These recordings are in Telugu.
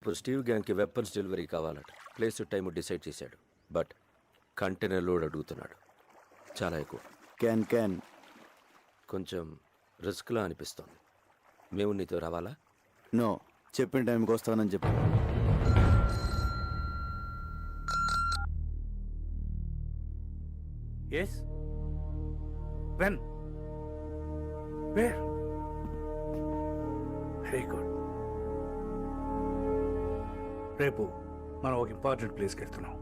ఇప్పుడు స్టీవ్ గ్యాంగ్కి వెపన్స్ డెలివరీ కావాలట. ప్లేస్ టైం డిసైడ్ చేశాడు. బట్ కంటైనర్ లోడ్ అడుగుతున్నాడు, చాలా ఎక్కువ. క్యాన్ కొంచెం రిస్క్లా అనిపిస్తోంది. మేము నీతో రావాలా? నో, చెప్పిన టైంకి వస్తానని చెప్పు. Yes? When? Where? Very good. రేపు మనం ఒక ఇంపార్టెంట్ ప్లేస్కి వెళ్తున్నాం.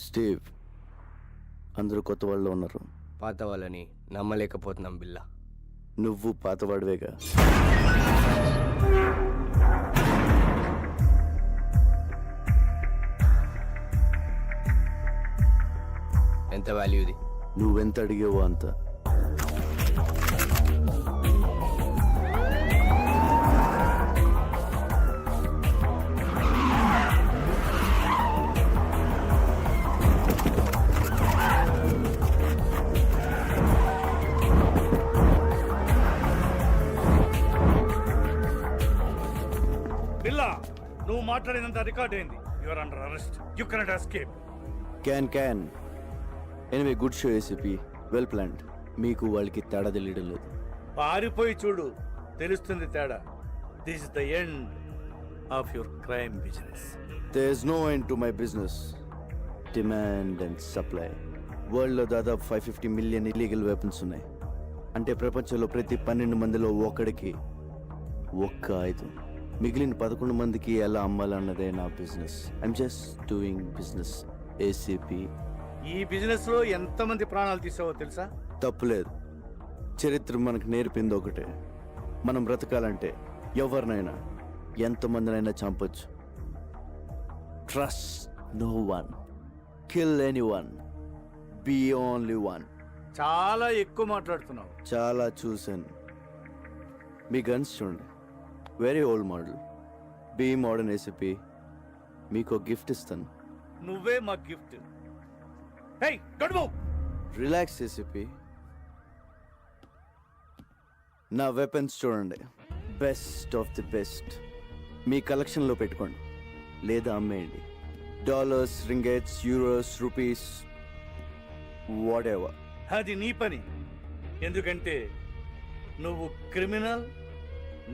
స్టీవ్, అందరూ కొత్త వాళ్ళు ఉన్నారు. పాత వాళ్ళని నమ్మలేకపోతున్నాం బిల్లా. నువ్వు పాతవాడివేగా. ఎంత వాల్యూ ఇది? నువ్వెంత అడిగావో అంత. బిల్లా, నువ్వు మాట్లాడినంత రికార్డ్ అయింది. You are under arrest. You cannot escape. Can anyway, good show ACP. Well planned. మీకు వాళ్ళకి తేడా తెలియడం లేదు. పారిపోయి చూడు, తెలుస్తుంది తేడా. This is the end of your crime business. There is no end to my business. Demand and supply. వరల్డ్లో దాదాపు 550 మిలియన్ ఇల్లీగల్ వెపన్స్ ఉన్నాయి. అంటే ప్రపంచంలో ప్రతి 12 మందిలో ఒకడికి ఒక్క ఆయుధం. మిగిలిన 11 మందికి ఎలా అమ్మాలన్నదే నా business. I'm just doing business ACP. ఈ బిజినెస్ లో ఎంతమంది ప్రాణాలు తీసావో తెలుసా? తప్పులేదు. చరిత్ర మనకు నేర్పింది ఒకటే, మనం బ్రతకాలంటే ఎవరినైనా ఎంతమందినైనా చంపొచ్చు. Trust no one, kill any one, be only one. చాలా ఎక్కువ మాట్లాడుతున్నావు. చాలా చూశాను. మీ గన్స్ చూడండి, very old model. Be modern ACP. మీకు గిఫ్ట్ ఇస్తాను. నువ్వే మా gift. Hey, don't move. Relax ACP. నా వెపన్స్ చూడండి, బెస్ట్ ఆఫ్ ది బెస్ట్. మీ కలెక్షన్లో పెట్టుకోండి లేదా అమ్మేయండి. Dollars, ringgits, euros, rupees, whatever. అది నీ పని. ఎందుకంటే నువ్వు క్రిమినల్,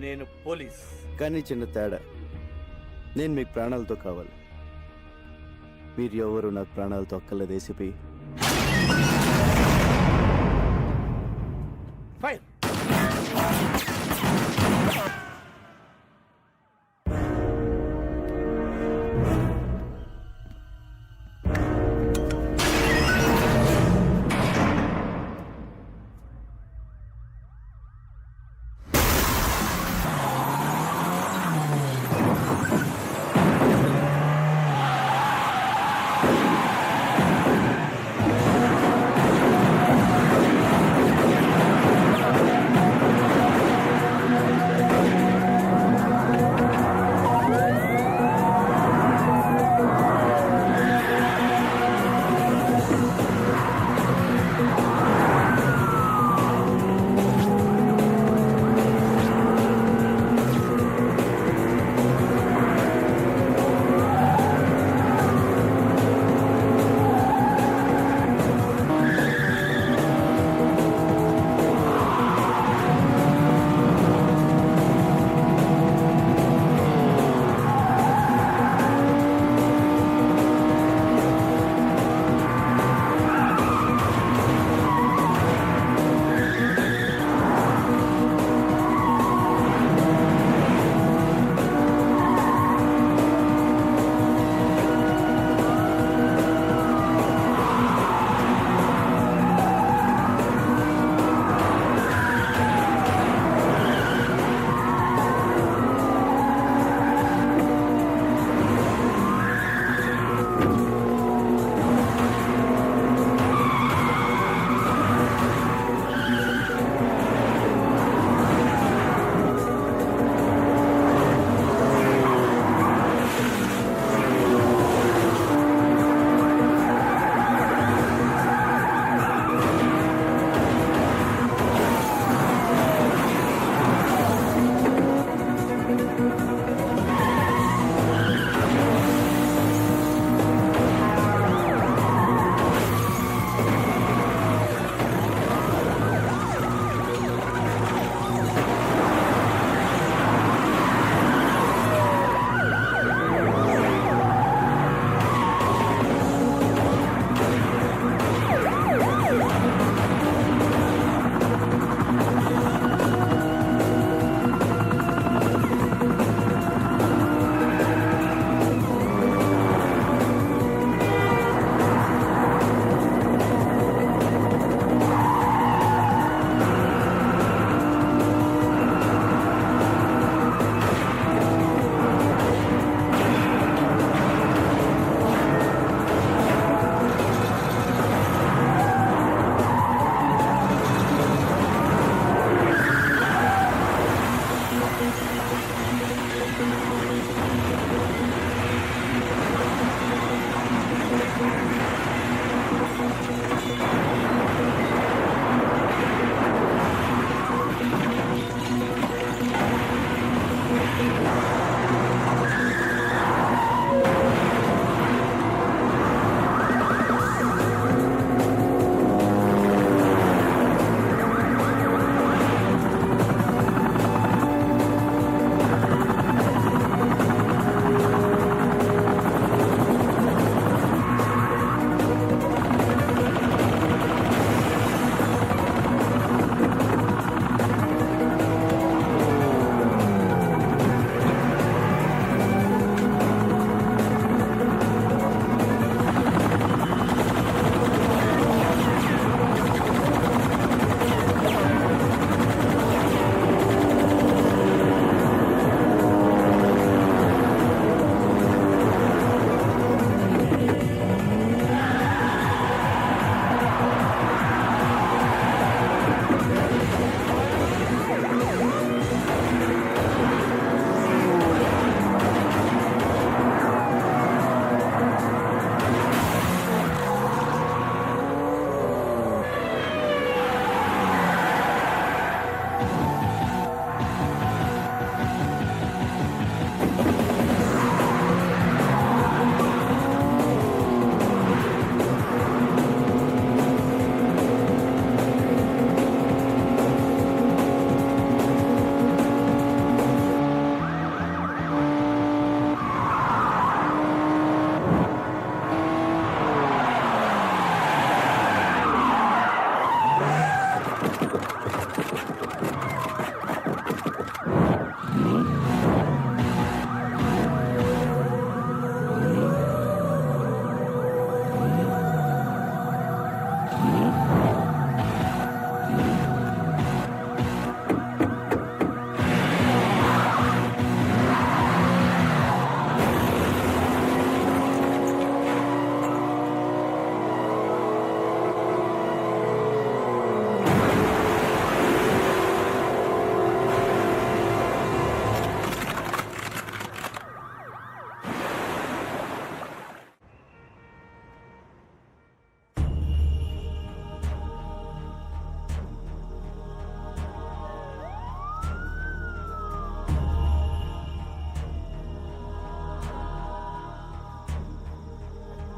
నేను పోలీస్. కానీ చిన్న తేడా, నేను మీకు ప్రాణాలతో కావాలి. మీరు ఎవరు నాకు ప్రాణాలతో అక్కర్లేదు ACP. Fire.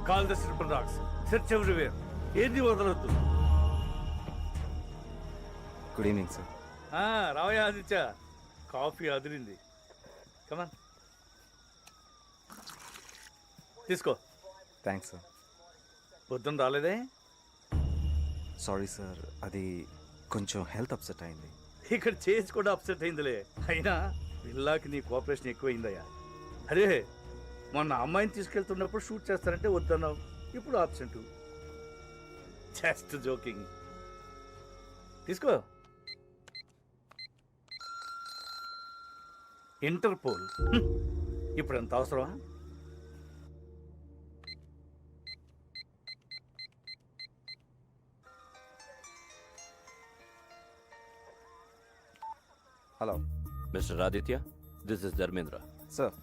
Call the slipper dogs, search everywhere. ఏది వదలొద్దు. Good evening sir. రావయ్య ఆదిత్య, కాఫీ అదిరింది. కమాన్ తీసుకో. Thanks sir. పొద్దున్న రాలేదే? సారీ సార్, అది కొంచెం హెల్త్ అప్సెట్ అయింది. ఇక్కడ చేసి కూడా అప్సెట్ అయిందిలే. అయినా పిల్లాకి నీ కోఆపరేషన్ ఎక్కువైందయ్యా. అరే మొన్న అమ్మాయిని తీసుకెళ్తున్నప్పుడు షూట్ చేస్తారంటే వద్దన్నావు, ఇప్పుడు ఆబ్సెంట్. Just joking. తీసుకో. ఇంటర్పోల్ ఇప్పుడు ఎంత అవసరమా? Hello mister Aditya, this is Dharmendra. Sir,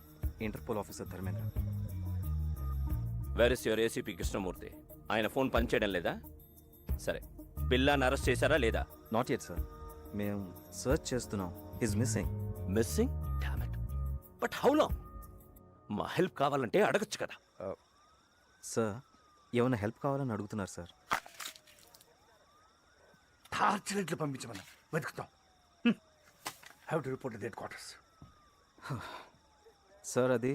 Interpol officer Dharmendra. Where is your ACP Krishnamurthy? ఆయన ఫోన్ పనిచేయడం లేదా? సరే, బిల్లాని అరెస్ట్ చేశారా లేదా? నాట్ యెట్ సార్, మేము సర్చ్ చేస్తున్నాం. Is missing. Missing? Damn it. But how long? మా హెల్ప్ కావాలంటే అడగచ్చు కదా. సార్, ఏమైనా హెల్ప్ కావాలని అడుగుతున్నారు సార్. టార్చ్ లైట్లు పంపించమని వెతుకుతాం. Have to report the head quarters. Sir, అది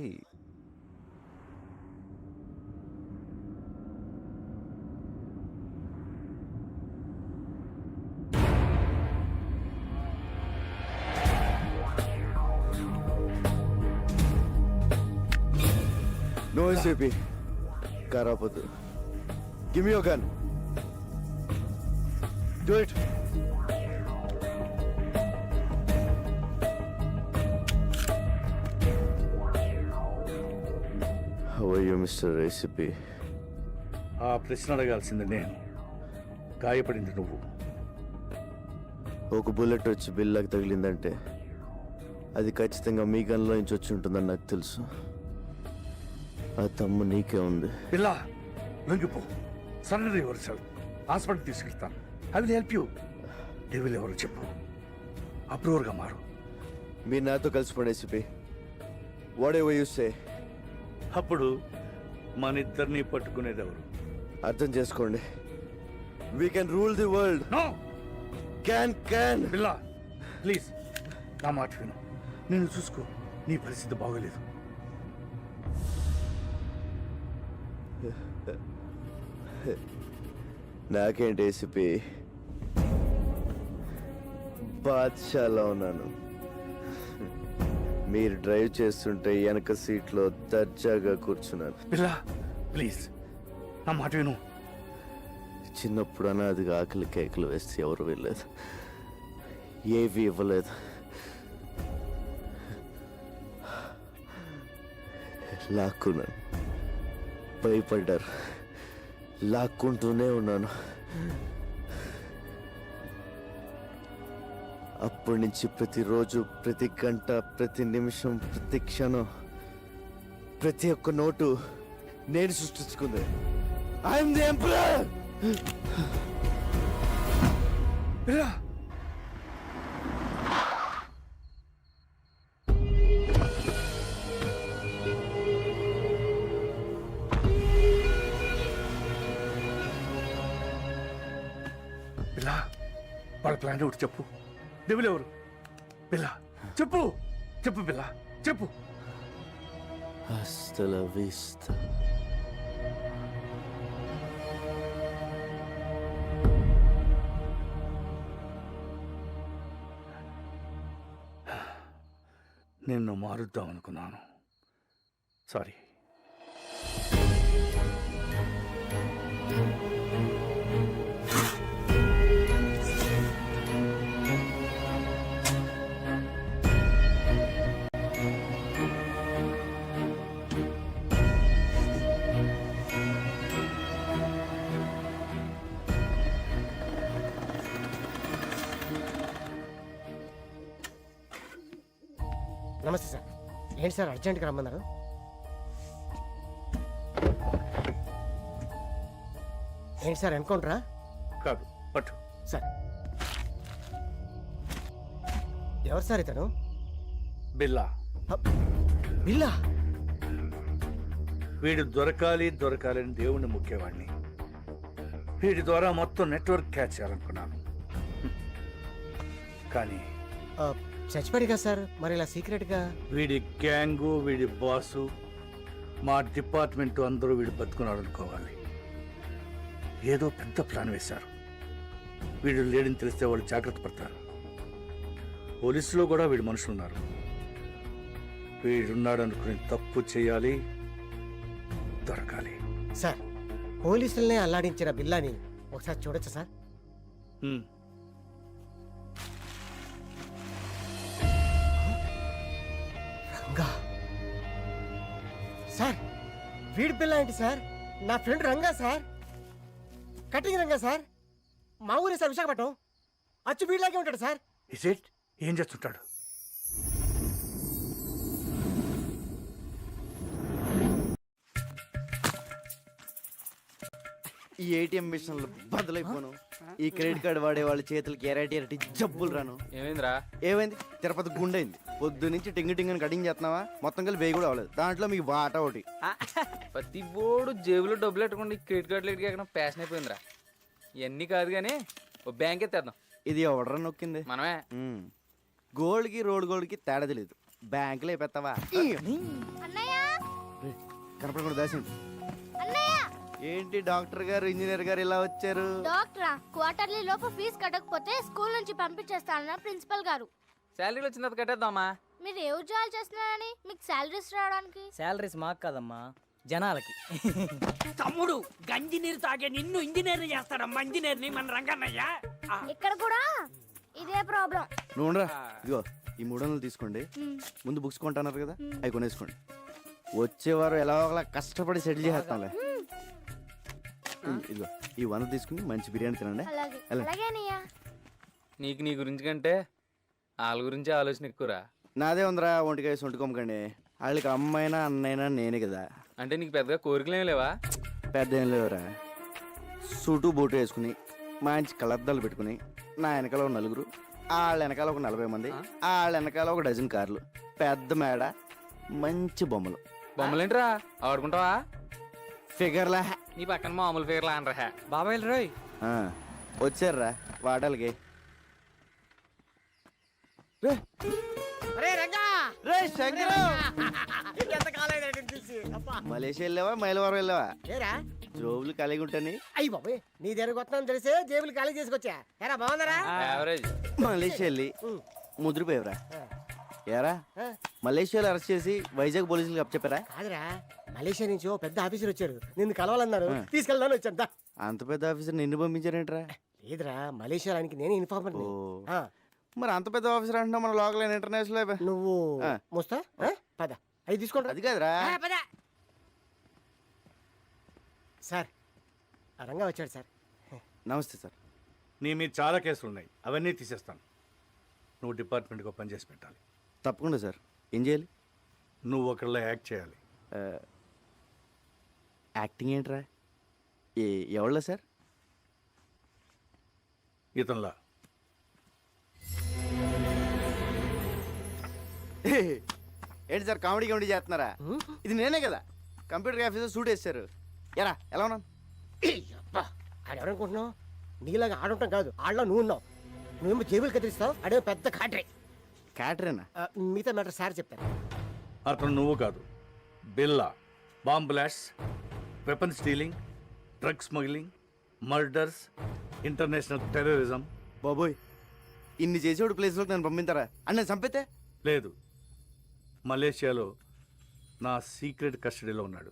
నో ఎస్ఏపీ. కారాపొద్దు. Give me your gun. Do it. How are you mister ACP? ఆ ప్రశ్న అడగాల్సింది నేను, గాయపడింది నువ్వు. ఒక బుల్లెట్ వచ్చి బిల్లాకి తగిలిందంటే అది ఖచ్చితంగా మీ గన్లో నుంచి వచ్చి ఉంటుందని నాకు తెలుసు. ఆ తమ్ము నీకే ఉంది. పిల్ల లొంగిపో, సరెండర్ యువర్ సెల్ఫ్. హాస్పిటల్ తీసుకెళ్తాను. I will help you. Devil ఎవరు చెప్పు, అప్రూవర్గా మారు. మీరు నాతో కలిసిపోండి ACP. Whatever you say. అప్పుడు మన ఇద్దరిని పట్టుకునేది ఎవరు? అర్థం చేసుకోండి. We can rule the world. No can. పిల్ల ప్లీజ్ నా మాట విను. నేను చూసుకో, నీ పరిస్థితి బాగోలేదు. నాకేంటి ఏసీపీ, బాద్షాలో ఉన్నాను. మీరు డ్రైవ్ చేస్తుంటే వెనక సీట్లో దర్జాగా కూర్చున్నాను. పిల్ల ప్లీజ్ నా మాట విను. చిన్నప్పుడు అనాదిగా ఆకలి కేకలు వేస్తే ఎవరు వెళ్ళలేదు, ఏవి ఇవ్వలేదు. లాక్కున్నాను, భయపడ్డారు, లాక్కుంటూనే ఉన్నాను. అప్పటి నుంచి ప్రతిరోజు, ప్రతి గంట, ప్రతి నిమిషం, ప్రతి క్షణం, ప్రతి ఒక్క నోటు నేను సృష్టించుకుంది. I'm the emperor. పిల్ల పిల్ల వాళ్ళ ప్లాన్ ఒకటి చెప్పు. డెవిల్ ఎవరు? పిల్ల చెప్పు, చెప్పు పిల్ల చెప్పు. Hasta la vista. నిన్ను మారుద్దాం అనుకున్నాను, సారీ. నమస్తే సార్. ఏంటి సార్ అర్జెంట్గా రమ్మన్నారు? ఏంటి సార్ ఎన్కౌంటరా? కాదు, పట్టు. సార్ ఎవరు సార్ ఇతను? బిల్లా. బిల్లా? వీడు దొరకాలని దేవుణ్ణి ముఖ్యవాడిని. వీడి ద్వారా మొత్తం నెట్వర్క్ క్యాచ్ చేయాలనుకున్నాను. కానీ చచ్చిపోయాడుగా సార్, మరి ఇలా సీక్రెట్గా? వీడి గ్యాంగు, వీడి బాసు, మా డిపార్ట్మెంట్ అందరూ వీడు బతుకున్నాడు అనుకోవాలి. ఏదో పెద్ద ప్లాన్ వేశారు. వీడు లేడని తెలిస్తే వాళ్ళు జాగ్రత్త పడతారు. పోలీసులో కూడా వీడి మనుషులు ఉన్నారు. వీడున్నాడు అనుకుని తప్పు చేయాలి, దొరకాలి. సార్, పోలీసుల్నే అల్లాడించిన బిల్లాని ఒకసారి చూడొచ్చా సార్? హ్మ్. రంగా సార్, వీడి పిల్ల ఏంటి సార్? నా friend Ranga sir, cutting Ranga sir. మా ఊరే సార్, విశాఖపట్నం. అచ్చు వీడిలాగే ఉంటాడు సార్. Is it? ఏం చేస్తుంటాడు? ఈ ఏటీఎం మిషన్లు బదులైపోను. ఈ క్రెడిట్ కార్డు వాడే వాళ్ళ చేతులకి ఎరటి జబ్బులు రాను. ఏమైందిరా? ఏమైంది? తిరుపతి గుండైంది. పొద్దు నుంచి టింగ్ టింగ్ అని కటింగ్ చేస్తున్నావా? మొత్తం కలిసి వేయి కూడా అవ్వలేదు. దాంట్లో మీకు వాటా ఒకటి. ప్రతి బోర్డు జేబులో డబ్బులు పెట్టుకోండి, క్రెడిట్ కార్డులు ఎక్కడ ప్యాషన్ అయిపోయిందిరా. ఇవన్నీ కాదు కానీ ఓ బ్యాంక్ ఎత్తేద్దాం. ఇది ఎవడరా నొక్కింది? మనమే. గోల్డ్కి గోల్డ్కి తేడా తెలియదు. బ్యాంకులో అయిపోతావా? కనపడకుండా దాసింది. ఏంటి డాక్టర్ గారు, ఇంజనీర్ గారు ఇలా వచ్చారు? డాక్టరా, క్వార్టర్లీ లోపు ఫీజు కట్టకపోతే స్కూల్ నుంచి పంపించేస్తానన్న ప్రిన్సిపల్ గారు. శాలరీలు వచ్చిన తర్వాత కట్టేద్దామా? మీరు ఏ ఉద్యోగాలు చేస్తున్నారని మీకు శాలరీస్ రావడానికి? శాలరీస్ మాకు కదమ్మా, జనాలకి. తమ్ముడు గంజి నీరు తాగే నిన్ను ఇంజనీర్ చేస్తాడమ్మా. ఇంజనీర్ ని మన రంగన్నయ్య. ఇక్కడ కూడా ఇదే ప్రాబ్లం. నువ్వు ఉండరా. ఇదిగో ఈ 300 తీసుకోండి. ముందు బుక్స్ కొంటున్నారు కదా, అవి కొనేసుకోండి. వచ్చేవారు ఎలా ఒకలా కష్టపడి సెటిల్ చేస్తాంలే. ఇదిగో ఈ 100 తీసుకుని మంచి బిర్యానీ తినండి. అలాగే ఎలా? అలాగేనయ్యా. నీకు నీ గురించి కంటే వాళ్ళ గురించి ఆలోచన ఎక్కువరా. నాదే ఉందిరా, ఒంటికాయ సొంటుకోమకండి. వాళ్ళకి అమ్మైనా అన్నైనా నేనే కదా. అంటే నీకు పెద్దగా కోరికలేం లేవా? పెద్ద ఏం లేవురా. సూటు బూటు వేసుకుని మంచి కలద్దాలు పెట్టుకుని నా వెనకాల ఒక 4, వాళ్ళ వెనకాల ఒక 40 మంది, వాళ్ళ వెనకాల ఒక డజన్ కార్లు, పెద్ద మేడ, మంచి బొమ్మలు. బొమ్మలేంట్రా ఆడుకుంటావా? ఫిగర్లా. నీ పక్కన మామూలు ఫిగర్లా అనరా. బాబాయ్ రోయ్, వచ్చారా వాటాలకి? మలేషియా వెళ్ళావా, మైలవరం వెళ్ళావా? ఏరా జోబులు కలిగి ఉంటాని. అయ్యి బాబోయ్, నీ దగ్గర వస్తున్నాను తెలిసే జేబులు ఖాళీ చేసుకొచ్చా. ఎరా బాగున్నారా? యావరేజ్. మలేషియా వెళ్ళి ముద్రపోయావురా. ఏరా మలేషియాలో అరెస్ట్ చేసి వైజాగ్ పోలీసులకు అప్పచెప్పారా? కాదురా, మలేషియా నుంచి ఓ పెద్ద ఆఫీసర్ వచ్చారు, నిన్ను కలవాలన్నారు. తీసుకెళ్దాను వచ్చాను. దా. అంత పెద్ద ఆఫీసర్ నిన్ను పంపించారేంట్రా? లేదురా, మలేషియానికి నేనే ఇన్ఫార్మర్. ఓ. మరి అంత పెద్ద ఆఫీసర్ అంటున్నా మన లోకల్ ఇంటర్నేషనల్. నువ్వు మోస్తా పద, అవి తీసుకోండి. అది కాదురా. సార్, ఆ రంగా వచ్చాడు సార్. నమస్తే సార్. నీ మీద చాలా కేసులు ఉన్నాయి, అవన్నీ తీసేస్తాను. నువ్వు డిపార్ట్మెంట్కి పని చేసి పెట్టాలి. తప్పకుండా సార్. ఏం చేయాలి? నువ్వు ఒకళ్ళ యాక్ట్ చేయాలి. యాక్టింగ్ ఏంట్రా? ఎవళ్ళ సార్? ఇతనిలా. ఏంటి సార్ కామెడీ చేస్తున్నారా? ఇది నేనే కదా, కంప్యూటర్ ఆఫీసర్ సూట్ వేస్తారు. ఎరా ఎలా ఉన్నాను? ఆడెవరనుకుంటున్నావు? నీలాగా ఆడుంటాం కాదు, ఆడలో నువ్వు ఉన్నావు. నువ్వేమో జేబులు కత్తిరిస్తావు, అడే పెద్ద కాట్రే. క్యాటరేనా? మిగతా మ్యాటర్ సార్ చెప్తారు. అతను నువ్వు కాదు, బిల్లా. Bomb blast, weapon stealing, drug smuggling, murders, international terrorism. బాబోయ్, ఇన్ని చేసేవాడు ప్లేస్లోకి నన్ను పంపించారా? అని నేను చంపితే? లేదు, మలేషియాలో నా సీక్రెట్ కస్టడీలో ఉన్నాడు,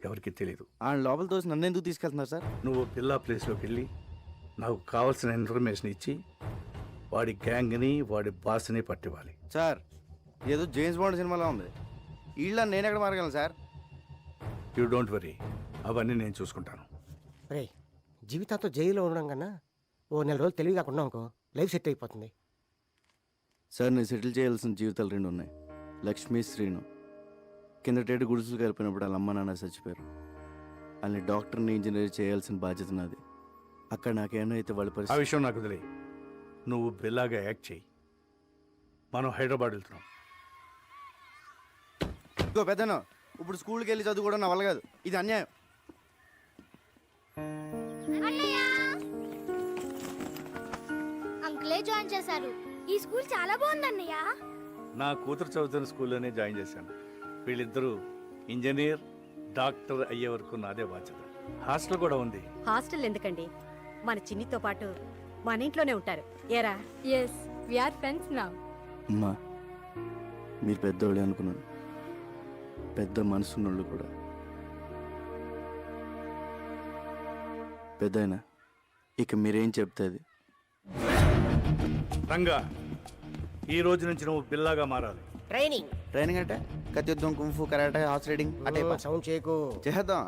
ఎవరికి తెలియదు. ఆయన లోపల తోసి నన్ను ఎందుకు తీసుకెళ్తున్నారు సార్? నువ్వు పిల్లా ప్లేస్లోకి వెళ్ళి నాకు కావాల్సిన ఇన్ఫర్మేషన్ ఇచ్చి వాడి గ్యాంగ్ని, వాడి బాస్ని పట్టివ్వాలి. సార్, ఏదో జేమ్స్ బాండ్ సినిమాలో ఉంది. వీళ్ళ నేను ఎక్కడ మారగలను సార్? యూ డోంట్ వరీ, అవన్నీ నేను చూసుకుంటాను. రే, జీవితాంతో జైల్లో ఉండడం కన్నా ఓ 4 రోజులు తెలివి కాకుండా అనుకో, లైఫ్ సెట్ అయిపోతుంది. సార్, నేను సెటిల్ చేయాల్సిన జీవితాలు 2 ఉన్నాయి. లక్ష్మీ, శ్రీను. కిందటేడు గుడిసెలు కలిపినప్పుడు వాళ్ళ అమ్మ నాన్న చచ్చిపోయారు. వాళ్ళని డాక్టర్ని, ఇంజనీర్ చేయాల్సిన బాధ్యత నాది. అక్కడ నాకేమైతే వాళ్ళ ఆ పరిస్థితి. విషయం నాకు తెలియ. నువ్వు బిల్లాగా యాక్ట్ చేయి. మనం హైదరాబాద్ వెళ్తున్నాం. పెద్దను ఇప్పుడు స్కూల్కి వెళ్ళి చదువుకోవడం నా వల్ల కాదు, ఇది అన్యాయం. అన్నయ్య అంకులే జాయిన్ చేశారు. ఈ స్కూల్ చాలా బాగుంది అన్నయ్య. నా కూతురు చదువుతున్న స్కూల్లోనే జాయిన్ చేశాను. వీళ్ళిద్దరూ ఇంజనీర్, డాక్టర్ అయ్యే వరకు నాదే బాధ్యత. హాస్టల్ కూడా ఉంది. హాస్టల్ ఎందుకండి, మన చిన్నితో పాటు మన ఇంట్లోనే ఉంటారు. ఏరా? Yes we are friends now. అమ్మా, మీరు పెద్దోళ్ళే అనుకున్నాను, పెద్ద మనసున్నోళ్ళు కూడా. పెద్దయినా ఇక మీరేం చెప్తుంది? రంగా, ఈ రోజు నుంచి నువ్వు బిల్లాగా మారాలి. ట్రైనింగ్ ట్రైనింగ్ అంటే కత్తియుద్ధం, కుంఫు, కరాటే, హార్స్ రైడింగ్ అంటే సౌండ్ చేయకు. చేద్దాం.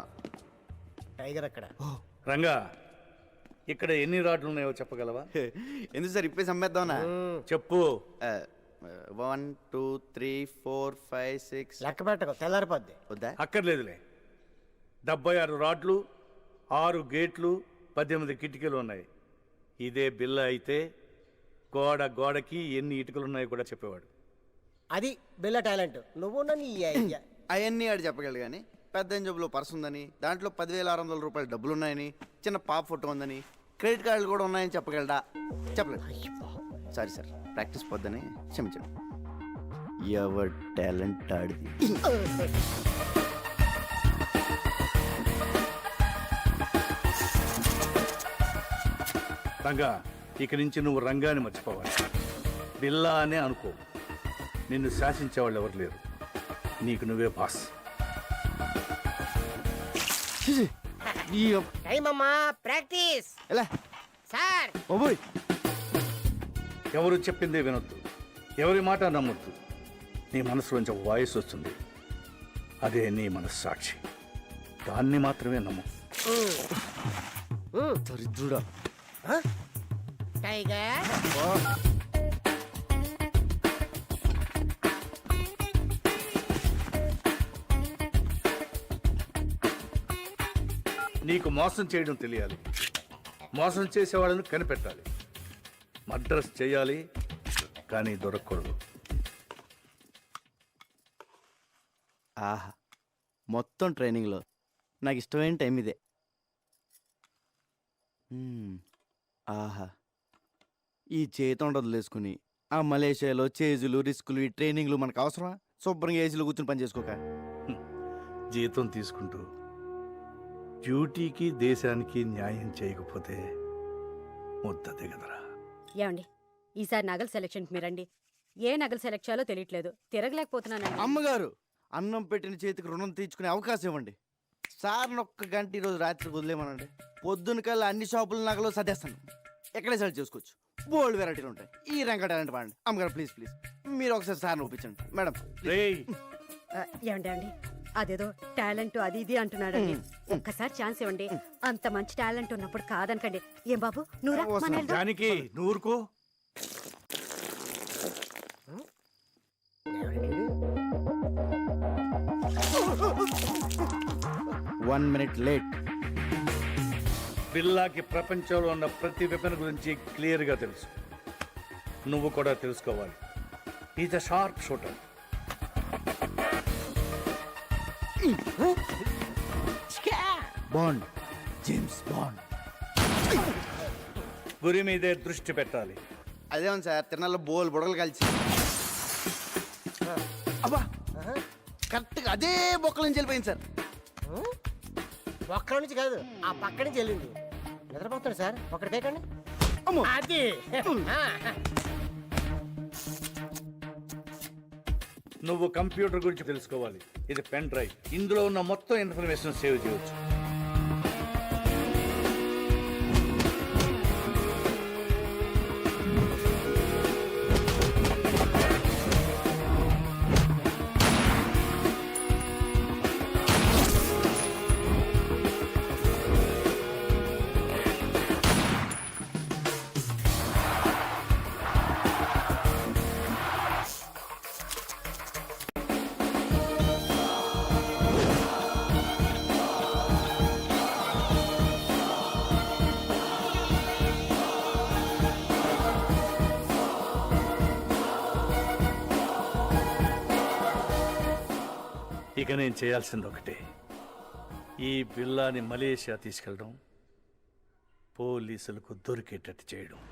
టైగర్ అక్కడ. రంగా, ఇక్కడ ఎన్ని రాడ్లు ఉన్నాయో చెప్పగలవా? ఎందుకు సార్ ఇప్పేసి అమ్మేద్దామనా? చెప్పు. 1 2 3 4 5 6. లెక్క పెట్టకు, తెల్లారిపోద్ది. వద్దా? అక్కర్లేదులే. 76 రాడ్లు, 6 గేట్లు, 18 కిటికీలు ఉన్నాయి. ఇదే బిల్ల అయితే గోడకి ఎన్ని ఇటుకలు ఉన్నాయో కూడా చెప్పేవాడు. అది బిల్ల టాలెంట్. నువ్వు నీ అయ్యా. అవన్నీ ఆడు చెప్పగలడు కానీ పెద్ద జబ్బులో పర్స్ ఉందని, దాంట్లో 10,600 రూపాయలు డబ్బులు ఉన్నాయని, చిన్న పాప ఫోటో ఉందని, క్రెడిట్ కార్డులు కూడా ఉన్నాయని చెప్పగలడా? చెప్పలేదు. సారీ సార్, ప్రాక్టీస్ పొద్దని క్షమించండి. ఎవరి టాలెంట్ ఆడిది. రంగా, ఇక నుంచి నువ్వు రంగాన్ని మర్చిపోవాలి. బిల్లా అనే అనుకో. నిన్ను శాసించేవాళ్ళు ఎవరు లేరు. నీకు నువ్వే బాస్. టైం అమ్మా, ప్రాక్టీస్. ఎలా సార్ ఓబోయ్, ఎవరు చెప్పిందే వినొద్దు, ఎవరి మాట నమ్మొద్దు. నీ మనసులోంచి వాయిస్ వస్తుంది, అదే నీ మనస్సాక్షి. దాన్ని మాత్రమే నమ్ము. దరిద్రుడా. టైగర్ నీకు మోసం చేయడం తెలియాలి, మోసం చేసేవాళ్ళని కనిపెట్టాలి. మర్డర్స్ చేయాలి కానీ దొరకకూడదు. ఆహా, మొత్తం ట్రైనింగ్లో నాకు ఇష్టమైన టైం ఇదే. ఆహా, ఈ చేతి వదిలేసుకుని ఆ మలేషియాలో చేజులు, రిస్కులు, ఈ ట్రైనింగ్లు మనకు అవసరమా? శుభ్రంగా ఏసీలో కూర్చుని పని చేసుకోక. జీతం తీసుకుంటూ డ్యూటీకి దేశానికి న్యాయం చేయకపోతే ముద్ద దిగదరా. ఏమండి, ఈసారి నగల సెలక్షన్కి మీరండి. ఏ నగలు సెలెక్ట్ చేయాలో తెలియట్లేదు, తిరగలేకపోతున్నానండి. అమ్మగారు, అన్నం పెట్టిన చేతికి రుణం తీర్చుకునే అవకాశం ఇవ్వండి. సార్ ఒక్క గంట ఈరోజు రాత్రికి వదిలేమనండి. పొద్దున కల్లా అన్ని షాపుల నగలు సర్దేస్తాను. ఎక్కడే సెలెక్ట్ చేసుకోవచ్చు. బోల్డ్ వెరైటీలు ఉంటాయి. ఈ రంగ టాలెంట్ వాడండి. అమ్మగారు ప్లీజ్ ప్లీజ్, మీరు ఒకసారి సార్ని ఒప్పించండి మేడం. రేయ్, ఏమండి అండి, అదేదో టాలెంట్ అది ఇది అంటున్నాడండి. ఒక్కసారి ఛాన్స్ ఇవ్వండి. అంత మంచి టాలెంట్ ఉన్నప్పుడు కాదనకండి. ఏం బాబు, నువ్వురా, మన వెళ్దాం. జానకి నూరుకో. 1 minute లేట్. బిల్లాకి ప్రపంచంలో ఉన్న ప్రతి వెపన్ గురించి క్లియర్గా తెలుసు. నువ్వు కూడా తెలుసుకోవాలి. Is a sharp shooter. Bond, James bond. గురి మీదే దృష్టి పెట్టాలి. అదేమో సార్, తిరణాల్లో బోల్ బుడగలు కలిసి. అబ్బా, కరెక్ట్గా అదే బొక్కల నుంచి వెళ్ళిపోయింది సార్. ఒక్కల నుంచి కాదు, ఆ పక్క నుంచి వెళ్ళింది. నిద్రపోతాడు సార్, ఒకటి తేకండి. అది నువ్వు కంప్యూటర్ గురించి తెలుసుకోవాలి. ఇది పెన్ డ్రైవ్. ఇందులో ఉన్న మొత్తం ఇన్ఫర్మేషన్ సేవ్ చేయవచ్చు. ఇక నేను చేయాల్సింది ఒకటే, ఈ బిల్లాని మలేషియా తీసుకెళ్ళడం, పోలీసులకు దొరికేటట్టు చేయడం.